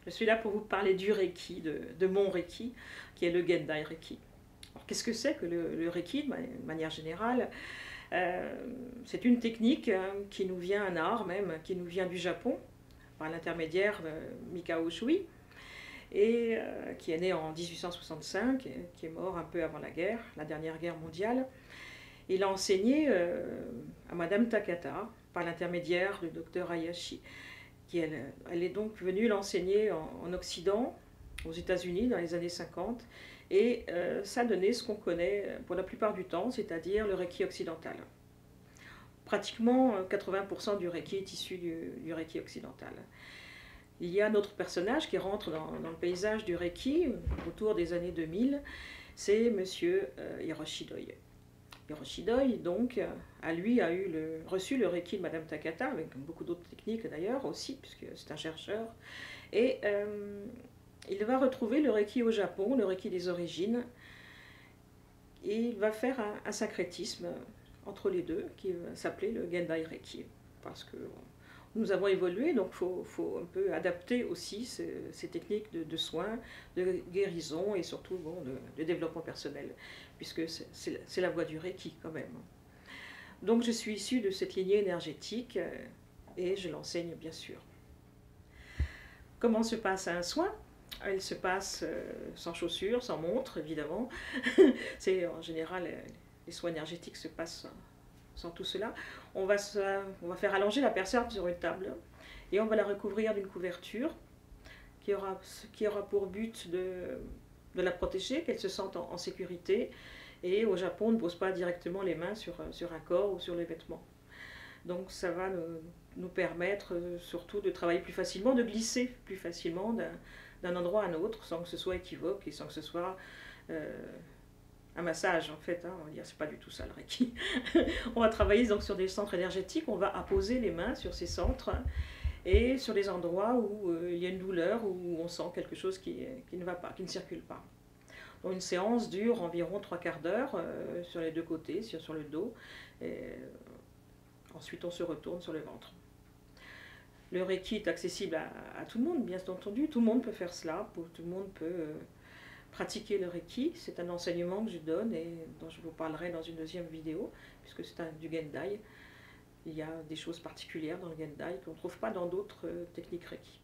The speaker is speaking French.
Je suis là pour vous parler du Reiki, de mon Reiki, qui est le Gendai Reiki. Alors qu'est-ce que c'est que le Reiki, de manière générale? C'est une technique qui nous vient, un art même, qui nous vient du Japon, par l'intermédiaire de Mikao Usui, et qui est né en 1865, et qui est mort un peu avant la dernière guerre mondiale. Il a enseigné à Madame Takata, par l'intermédiaire du docteur Hayashi. Elle est donc venue l'enseigner en Occident, aux États-Unis, dans les années 50, et ça donnait ce qu'on connaît pour la plupart du temps, c'est-à-dire le Reiki occidental. Pratiquement 80% du Reiki est issu du Reiki occidental. Il y a un autre personnage qui rentre dans le paysage du Reiki autour des années 2000, c'est Monsieur Hiroshi Doi. Hiroshi Doi, donc, reçu le Reiki de Madame Takata, avec beaucoup d'autres techniques d'ailleurs aussi, puisque c'est un chercheur. Et il va retrouver le Reiki au Japon, le Reiki des origines, et il va faire un syncrétisme entre les deux, qui va s'appeler le Gendai Reiki. Parce que nous avons évolué, donc il faut un peu adapter aussi ces techniques de soins, de guérison et surtout de développement personnel, puisque c'est la voie du Reiki quand même. Donc je suis issue de cette lignée énergétique et je l'enseigne bien sûr. Comment se passe un soin? Il se passe sans chaussures, sans montre évidemment. C'est en général les soins énergétiques se passent sans tout cela. On va faire allonger la personne sur une table et on va la recouvrir d'une couverture qui aura pour but de la protéger, qu'elle se sente en sécurité. Et au Japon, on ne pose pas directement les mains sur un corps ou sur les vêtements. Donc ça va nous permettre surtout de travailler plus facilement, de glisser plus facilement d'un endroit à un autre, sans que ce soit équivoque et sans que ce soit un massage en fait. On va dire c'est pas du tout ça le Reiki. On va travailler donc sur des centres énergétiques, on va apposer les mains sur ces centres et sur les endroits où il y a une douleur, où on sent quelque chose qui ne va pas, qui ne circule pas. Donc une séance dure environ 3/4 d'heure sur les deux côtés, sur le dos. Et ensuite, on se retourne sur le ventre. Le Reiki est accessible à tout le monde, bien entendu. Tout le monde peut faire cela. Tout le monde peut pratiquer le Reiki. C'est un enseignement que je donne et dont je vous parlerai dans une deuxième vidéo, puisque c'est du Gendai. Il y a des choses particulières dans le Gendai qu'on ne trouve pas dans d'autres techniques Reiki.